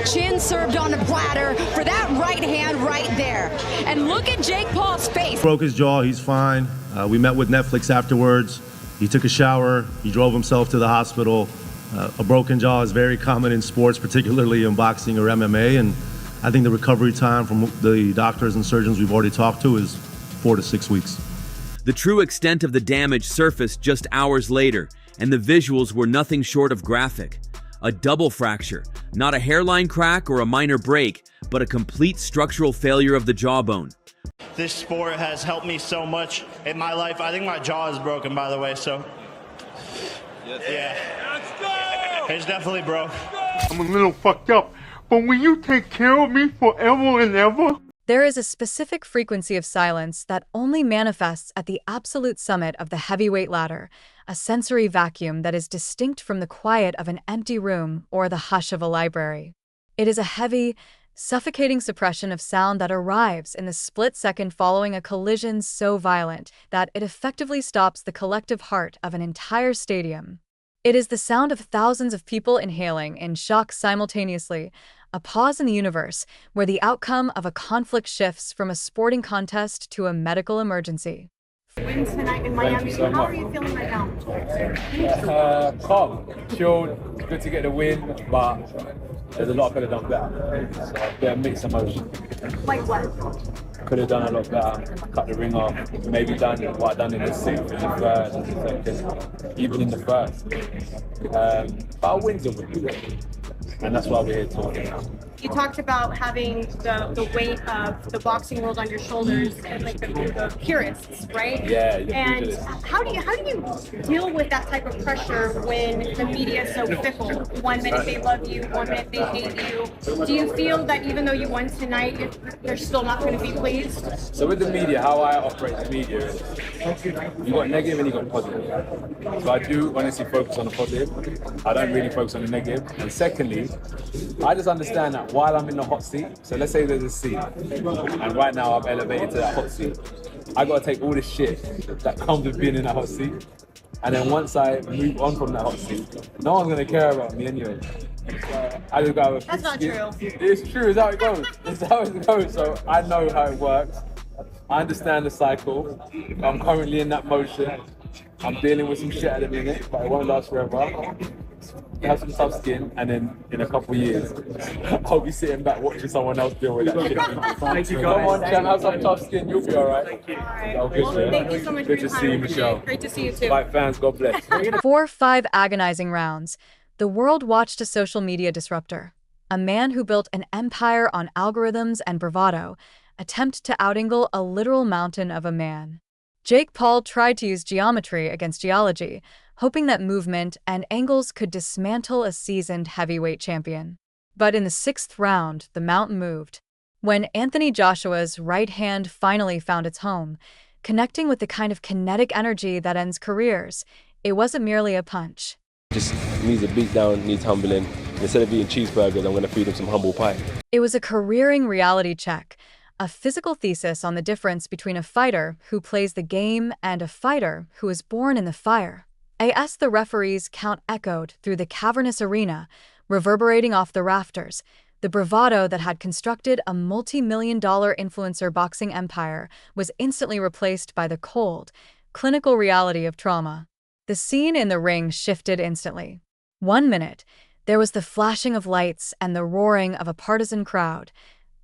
chin served on a platter for that right hand right there. And look at Jake Paul's face. Broke his jaw, he's fine. We met with Netflix afterwards. He took a shower, he drove himself to the hospital. A broken jaw is very common in sports, particularly in boxing or MMA, and I think the recovery time from the doctors and surgeons we've already talked to is 4 to 6 weeks. The true extent of the damage surfaced just hours later, and the visuals were nothing short of graphic. A double fracture, not a hairline crack or a minor break, but a complete structural failure of the jawbone. This sport has helped me so much in my life. I think my jaw is broken, by the way, so yeah. Let's go! It's definitely broke. I'm a little fucked up, but will you take care of me forever and ever? There is a specific frequency of silence that only manifests at the absolute summit of the heavyweight ladder, a sensory vacuum that is distinct from the quiet of an empty room or the hush of a library. It is a heavy, suffocating suppression of sound that arrives in the split second following a collision so violent that it effectively stops the collective heart of an entire stadium. It is the sound of thousands of people inhaling in shock simultaneously, a pause in the universe where the outcome of a conflict shifts from a sporting contest to a medical emergency. Win tonight in Miami. How are you feeling right now? Calm, chilled, good to get the win, but there's a lot I could have done better. So, yeah, mixed emotion. Like what? Could have done a lot better, cut the ring off, maybe done what I done in the sixth, in the third, in the second, even in the first. But a win's a win, and that's why we're here talking now. You talked about having the weight of the boxing world on your shoulders, and like the purists, right? Yeah. And how do you deal with that type of pressure when the media is so fickle? 1 minute they love you, 1 minute they hate you. Do you feel that even though you won tonight, they're still not going to be pleased? So with the media, how I operate the media is you got negative and you got positive. So I do honestly focus on the positive. I don't really focus on the negative. And secondly, I just understand that while I'm in the hot seat, so let's say there's a seat, and right now I'm elevated to that hot seat, I gotta take all the shit that comes with being in that hot seat, and then once I move on from that hot seat, no one's gonna care about me anyway. I just gotta. That's not true. It's true, it's how it goes. It's how it goes, so I know how it works. I understand the cycle. I'm currently in that motion. I'm dealing with some shit at the minute, but it won't last forever. Have some tough skin, and then in a couple of years, I'll be sitting back watching someone else deal with that shit. Thank you, guys. Come on, Chan, have some tough skin, you'll be alright. Thank you. All right. Well, thank you so much Good for your to time. see you, Michelle. Great to see you too. Bye, fans. God bless. 4-5 agonizing rounds. The world watched a social media disruptor, a man who built an empire on algorithms and bravado, attempt to outangle a literal mountain of a man. Jake Paul tried to use geometry against geology, hoping that movement and angles could dismantle a seasoned heavyweight champion. But in the 6th round, the mountain moved. When Anthony Joshua's right hand finally found its home, connecting with the kind of kinetic energy that ends careers, it wasn't merely a punch. Just needs a beat down, needs humbling. Instead of eating cheeseburgers, I'm going to feed him some humble pie. It was a careering reality check, a physical thesis on the difference between a fighter who plays the game and a fighter who is born in the fire. As the referee's count echoed through the cavernous arena, reverberating off the rafters, the bravado that had constructed a multi-million-dollar influencer boxing empire was instantly replaced by the cold, clinical reality of trauma. The scene in the ring shifted instantly. 1 minute, there was the flashing of lights and the roaring of a partisan crowd.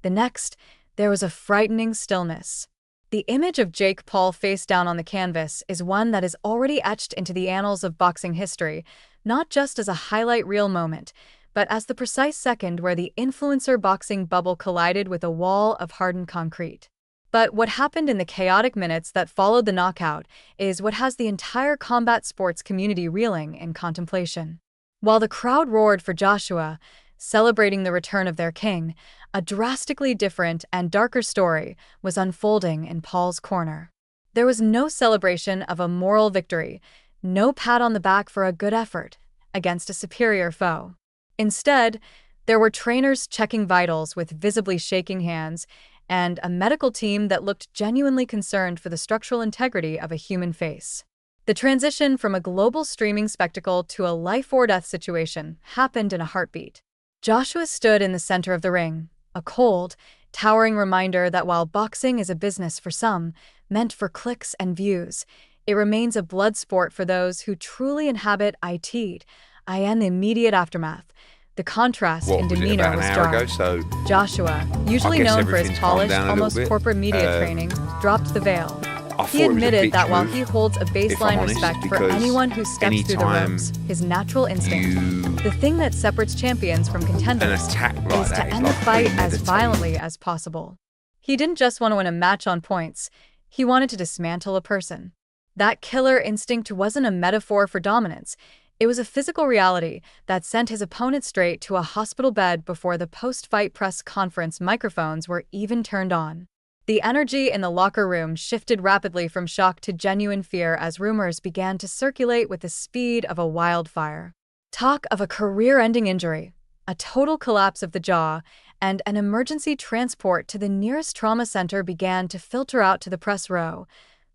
The next, there was a frightening stillness. The image of Jake Paul face down on the canvas is one that is already etched into the annals of boxing history, not just as a highlight reel moment, but as the precise second where the influencer boxing bubble collided with a wall of hardened concrete. But what happened in the chaotic minutes that followed the knockout is what has the entire combat sports community reeling in contemplation. While the crowd roared for Joshua, celebrating the return of their king, a drastically different and darker story was unfolding in Paul's corner. There was no celebration of a moral victory, no pat on the back for a good effort against a superior foe. Instead, there were trainers checking vitals with visibly shaking hands and a medical team that looked genuinely concerned for the structural integrity of a human face. The transition from a global streaming spectacle to a life-or-death situation happened in a heartbeat. Joshua stood in the center of the ring, a cold, towering reminder that while boxing is a business for some, meant for clicks and views, it remains a blood sport for those who truly inhabit it. The immediate aftermath. The contrast in demeanor was jarring. Joshua, usually known for his polished, almost corporate media training, dropped the veil. He admitted that while he holds a baseline respect for anyone who steps through the ropes, his natural instinct, the thing that separates champions from contenders, is to end the fight as violently as possible. He didn't just want to win a match on points, he wanted to dismantle a person. That killer instinct wasn't a metaphor for dominance. It was a physical reality that sent his opponent straight to a hospital bed before the post-fight press conference microphones were even turned on. The energy in the locker room shifted rapidly from shock to genuine fear as rumors began to circulate with the speed of a wildfire. Talk of a career-ending injury, a total collapse of the jaw, and an emergency transport to the nearest trauma center began to filter out to the press row.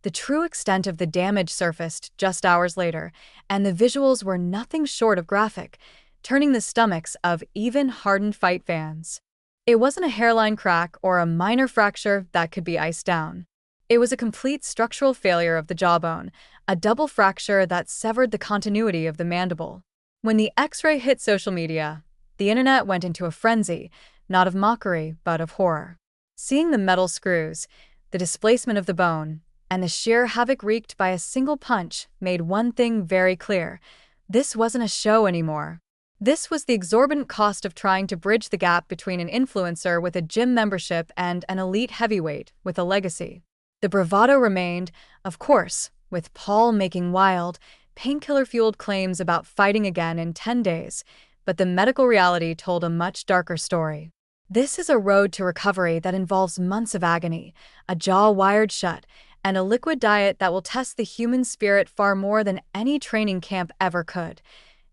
The true extent of the damage surfaced just hours later, and the visuals were nothing short of graphic, turning the stomachs of even hardened fight fans. It wasn't a hairline crack or a minor fracture that could be iced down. It was a complete structural failure of the jawbone, a double fracture that severed the continuity of the mandible. When the X-ray hit social media, the internet went into a frenzy, not of mockery, but of horror. Seeing the metal screws, the displacement of the bone, and the sheer havoc wreaked by a single punch made one thing very clear. This wasn't a show anymore. This was the exorbitant cost of trying to bridge the gap between an influencer with a gym membership and an elite heavyweight with a legacy. The bravado remained, of course, with Paul making wild, painkiller-fueled claims about fighting again in 10 days, but the medical reality told a much darker story. This is a road to recovery that involves months of agony, a jaw wired shut, and a liquid diet that will test the human spirit far more than any training camp ever could.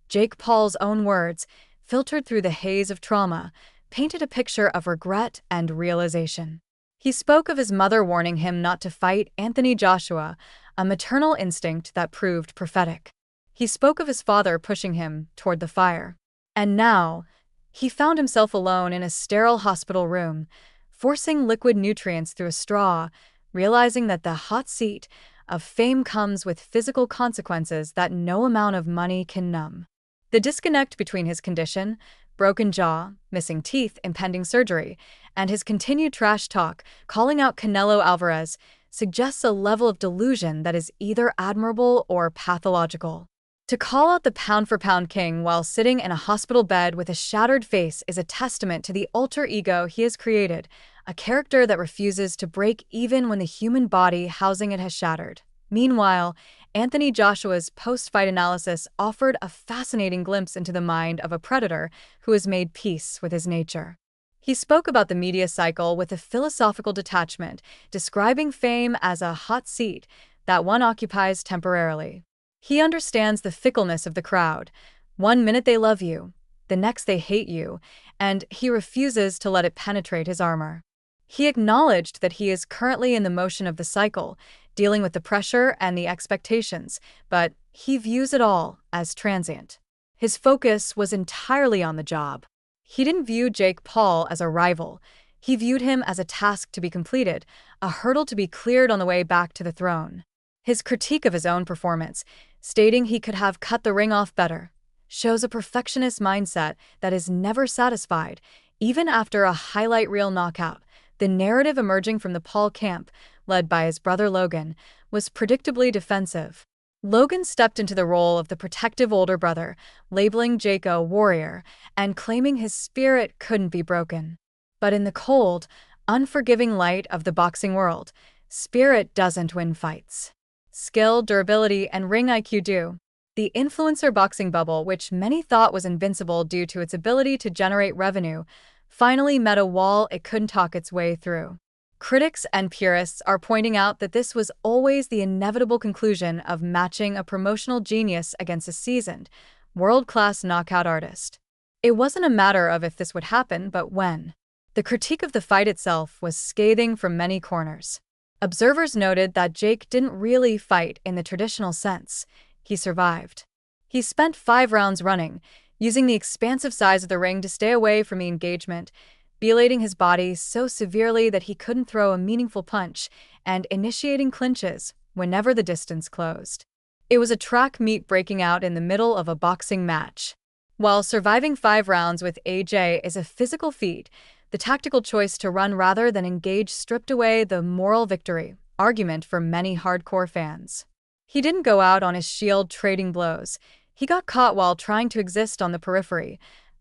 Jake Paul's own words, filtered through the haze of trauma, painted a picture of regret and realization. He spoke of his mother warning him not to fight Anthony Joshua, a maternal instinct that proved prophetic. He spoke of his father pushing him toward the fire. And now, he found himself alone in a sterile hospital room, forcing liquid nutrients through a straw, realizing that the hot seat of fame comes with physical consequences that no amount of money can numb. The disconnect between his condition, broken jaw, missing teeth, impending surgery, and his continued trash talk, calling out Canelo Alvarez, suggests a level of delusion that is either admirable or pathological. To call out the pound-for-pound king while sitting in a hospital bed with a shattered face is a testament to the alter ego he has created, a character that refuses to break even when the human body housing it has shattered. Meanwhile, Anthony Joshua's post-fight analysis offered a fascinating glimpse into the mind of a predator who has made peace with his nature. He spoke about the media cycle with a philosophical detachment, describing fame as a hot seat that one occupies temporarily. He understands the fickleness of the crowd. One minute they love you, the next they hate you, and he refuses to let it penetrate his armor. He acknowledged that he is currently in the motion of the cycle, dealing with the pressure and the expectations, but he views it all as transient. His focus was entirely on the job. He didn't view Jake Paul as a rival. He viewed him as a task to be completed, a hurdle to be cleared on the way back to the throne. His critique of his own performance, stating he could have cut the ring off better, shows a perfectionist mindset that is never satisfied, even after a highlight reel knockout. The narrative emerging from the Paul camp, led by his brother Logan, was predictably defensive. Logan stepped into the role of the protective older brother, labeling Jake a warrior and claiming his spirit couldn't be broken. But in the cold, unforgiving light of the boxing world, spirit doesn't win fights. Skill, durability, and ring IQ do. The influencer boxing bubble, which many thought was invincible due to its ability to generate revenue, finally met a wall it couldn't talk its way through. Critics and purists are pointing out that this was always the inevitable conclusion of matching a promotional genius against a seasoned, world-class knockout artist. It wasn't a matter of if this would happen, but when. The critique of the fight itself was scathing from many corners. Observers noted that Jake didn't really fight in the traditional sense. He survived. He spent 5 rounds running, using the expansive size of the ring to stay away from the engagement, belating his body so severely that he couldn't throw a meaningful punch, and initiating clinches whenever the distance closed. It was a track meet breaking out in the middle of a boxing match. While surviving 5 rounds with AJ is a physical feat, the tactical choice to run rather than engage stripped away the moral victory argument for many hardcore fans. He didn't go out on his shield trading blows. He got caught while trying to exist on the periphery.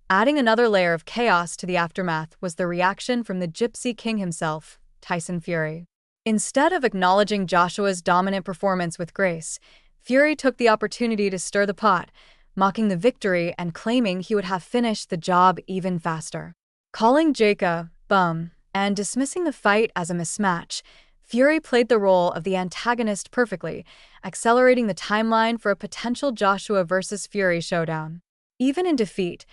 Adding another layer of chaos to the aftermath was the reaction from the Gypsy King himself, Tyson Fury. Instead of acknowledging Joshua's dominant performance with grace, Fury took the opportunity to stir the pot, mocking the victory and claiming he would have finished the job even faster. Calling Jake a bum and dismissing the fight as a mismatch, Fury played the role of the antagonist perfectly, accelerating the timeline for a potential Joshua versus Fury showdown. Even in defeat,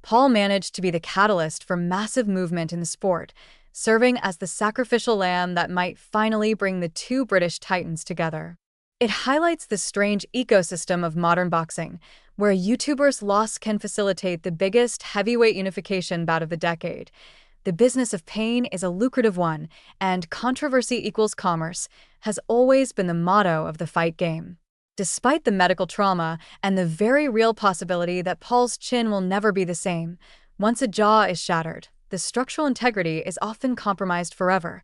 Paul managed to be the catalyst for massive movement in the sport, serving as the sacrificial lamb that might finally bring the two British titans together. It highlights the strange ecosystem of modern boxing, where a YouTuber's loss can facilitate the biggest heavyweight unification bout of the decade. The business of pain is a lucrative one, and controversy equals commerce has always been the motto of the fight game. Despite the medical trauma and the very real possibility that Paul's chin will never be the same, once a jaw is shattered, the structural integrity is often compromised forever.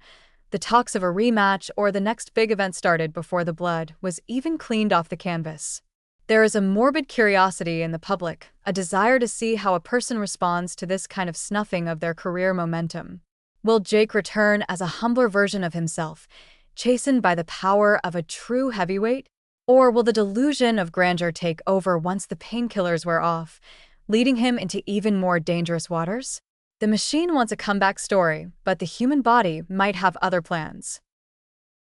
The talks of a rematch or the next big event started before the blood was even cleaned off the canvas. There is a morbid curiosity in the public, a desire to see how a person responds to this kind of snuffing of their career momentum. Will Jake return as a humbler version of himself, chastened by the power of a true heavyweight? Or will the delusion of grandeur take over once the painkillers wear off, leading him into even more dangerous waters? The machine wants a comeback story, but the human body might have other plans.